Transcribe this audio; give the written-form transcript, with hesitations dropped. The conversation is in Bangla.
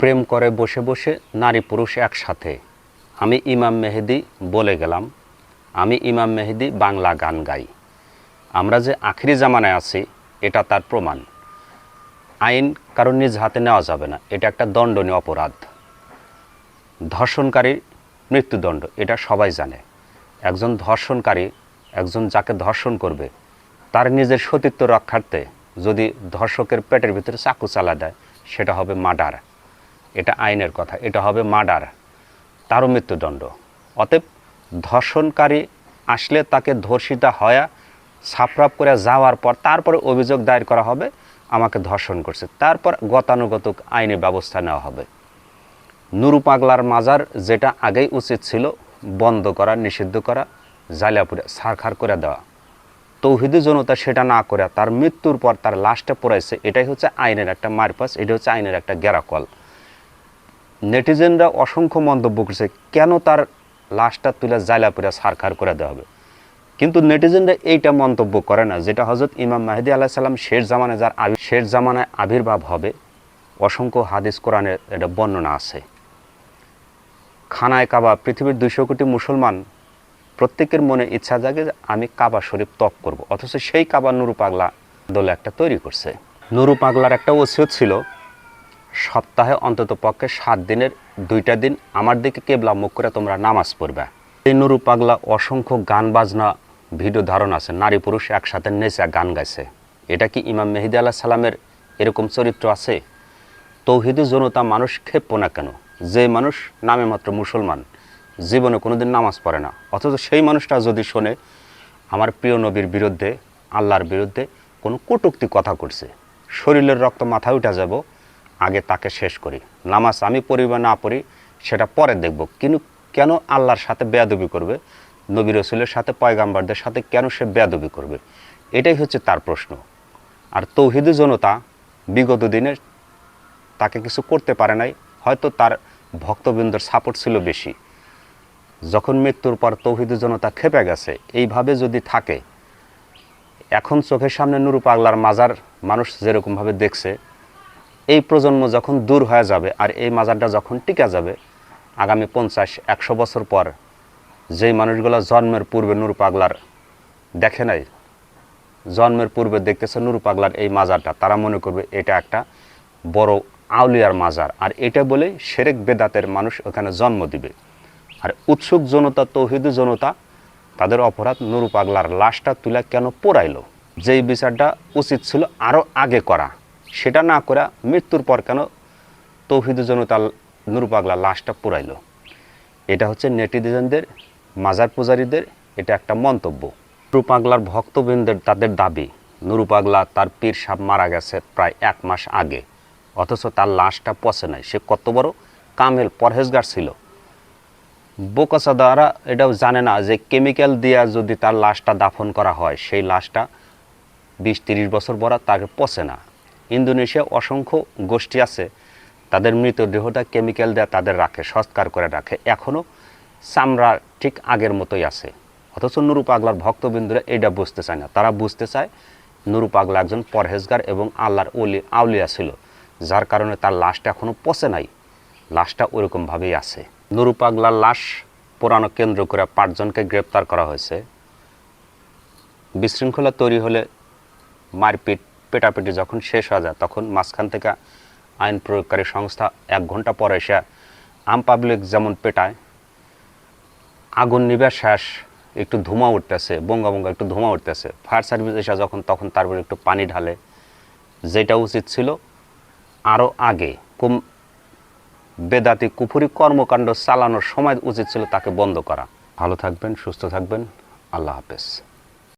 প্রেম করে বসে বসে নারী পুরুষ একসাথে। আমি ইমাম মেহেদী বলে গেলাম, আমি ইমাম মেহেদী বাংলা গান গাই। আমরা যে আখিরি জামানায় আছি এটা তার প্রমাণ। আইন কারণ নিজ হাতে নেওয়া যাবে না, এটা একটা দণ্ডনীয় অপরাধ। ধর্ষণকারী মৃত্যুদণ্ড, এটা সবাই জানে। একজন ধর্ষণকারী, একজন যাকে ধর্ষণ করবে, তার নিজের সতীত্ব রক্ষার্থে যদি ধর্ষকের পেটের ভিতরে চাকু চালা দেয়, সেটা হবে মার্ডার। এটা আইনের কথা, এটা হবে মার্ডার, তারও মৃত্যুদণ্ড। অতএব ধর্ষণকারী আসলে তাকে ধর্ষিতা হয়ে ছাপরাপ করে যাওয়ার পর তারপরে অভিযোগ দায়ের করা হবে আমাকে ধর্ষণ করছে, তারপর গতানুগতিক আইনি ব্যবস্থা নেওয়া হবে। নুরু পাগলার মাজার যেটা আগেই উচিত ছিল বন্ধ করা, নিষিদ্ধ করা, জালিয়াপুরে ছারখার করে দেওয়া, তৌহিদি জনতা সেটা না করে তার মৃত্যুর পর তার লাশটা পোড়াইছে। এটাই হচ্ছে আইনের একটা মারপাস, এটা হচ্ছে আইনের একটা গেরাকল। নেটিজেনরা অসংখ্য মন্তব্য করছে কেন তার লাশটা তুলে জালিয়াপুরে ছারখার করে দেওয়া হবে, কিন্তু নেটিজেনরা এইটা মন্তব্য করে না যেটা হযরত ইমাম মাহদী আলাইহিস সালাম শেষ জামানায় আবির্ভাব হবে। অসংখ্য হাদিস কোরআনের এটা বর্ণনা আছে। খানায় কাবা, পৃথিবীর 200 কোটি মুসলমান প্রত্যেকের মনে ইচ্ছা জাগে যে আমি কাবা শরীফ তপ করব, অথচ সেই কাবা নুরু পাগলা দল একটা তৈরি করছে। নুরু পাগলার একটা ওসিয়ত ছিল, সপ্তাহে অন্তত পক্ষে 7 দিনের 2টা দিন আমার দিকে কেবলা মুখ করে তোমরা নামাজ পড়বে। এই নুরু পাগলা অসংখ্য গান বাজনা ভিডিও ধারণ আছে, নারী পুরুষ একসাথে নেচে গান গাইছে। এটা কি ইমাম মেহেদী আলাইহিস সালামের এরকম চরিত্র আছে? তৌহিদি জনতা মানুষ ক্ষেপ্য না কেন, যে মানুষ নামে মাত্র মুসলমান, জীবনে কোনোদিন নামাজ পড়ে না, অথচ সেই মানুষটা যদি শোনে আমার প্রিয় নবীর বিরুদ্ধে, আল্লাহর বিরুদ্ধে কোনো কটূক্তি কথা করছে, শরীরের রক্ত মাথায় উঠে যাব, আগে তাকে শেষ করি। নামাজ আমি পড়ি বা না পড়ি সেটা পরে দেখব, কিন্তু কেন আল্লাহর সাথে বেয়াদবি করবে, নবী রাসূলের সাথে, পয়গাম্বরদের সাথে কেন সে বেয়াদবি করবে? এটাই হচ্ছে তার প্রশ্ন। আর তৌহিদি জনতা বিগত দিনে তাকে কিছু করতে পারে নাই, হয়তো তার ভক্তবৃন্দর সাপোর্ট ছিল বেশি। যখন মৃত্যুর পর তৌহিদি জনতা খেপে গেছে, এইভাবে যদি থাকে, এখন চোখের সামনে নুরু পাগলার মাজার মানুষ যেরকমভাবে দেখছে, এই প্রজন্ম যখন দূর হয়ে যাবে আর এই মাজারটা যখন টিকে যাবে, আগামী 50-100 বছর পর যেই মানুষগুলো জন্মের পূর্বে নুরু পাগলার দেখে নাই, জন্মের পূর্বে দেখতেছে নুরু পাগলার এই মাজারটা, তারা মনে করবে এটা একটা বড় আউলিয়ার মাজার, আর এটা বলে শিরক বেদাতের মানুষ ওখানে জন্ম দিবে। আর উৎসুক জনতা, তৌহিদি জনতা, তাদের অপরাধ নুরু পাগলার লাশটা তুলে কেন পোড়াইলো? যেই বিচারটা উচিত ছিল আরও আগে করা, সেটা না করে মৃত্যুর পর কেন তৌহিদি জনতা নুরু পাগলার লাশটা পোড়াইলো? এটা হচ্ছে নেটিজেনদের, মাজার পূজারীদের এটা একটা মন্তব্য। নুরু পাগলার ভক্তবৃন্দের তাদের দাবি নুরু পাগলা তার পীর সাহেব মারা গেছে প্রায় 1 মাস আগে, অথচ তার লাশটা পচে নাই। সে কত বড় কামেল পরহেজগার ছিল। বোকাচাদারা এটাও জানে না যে কেমিক্যাল দিয়ে যদি তার লাশটা দাফন করা হয়, সেই লাশটা 20-30 বছর পর তাকে পচে না। ইন্দোনেশিয়া অসংখ্য গোষ্ঠী আছে, তাদের মৃতদেহটা কেমিক্যাল দিয়ে তাদের রাখে, সংস্কার করে রাখে, এখনও চামড়া ঠিক আগের মতোই আছে। অথচ নুরু পাগলার ভক্তবৃন্দরা এটা বুঝতে চায় না। তারা বুঝতে চায় নুরু পাগলা একজন পরহেজগার এবং আল্লাহর আউলিয়া ছিল, যার কারণে তার লাশটা এখনও পচে নাই, লাশটা ওইরকমভাবেই আছে। নুরু পাগলার লাশ পোড়ানো কেন্দ্র করে 5 জনকে গ্রেপ্তার করা হয়েছে। বিশৃঙ্খলা তৈরি হলে, মারপিট পেটাপিটি যখন শেষ হয়ে যায়, তখন মাঝখান থেকে আইন প্রয়োগকারী সংস্থা 1 ঘন্টা পরে এসে আম পাবলিক যেমন পেটায়, আগুন নিবে শেষ, একটু ধোঁয়া উঠতেছে, বঙ্গা একটু ধোঁয়া উঠতেছে, ফায়ার সার্ভিস এসে তখন তার উপরে একটু পানি ঢালে। যেটা উচিত ছিল আরও আগে বেদাতি কুফরি কর্মকাণ্ড চালানোর সময় উচিত ছিল তাকে বন্ধ করা। ভালো থাকবেন, সুস্থ থাকবেন, আল্লাহ হাফেজ।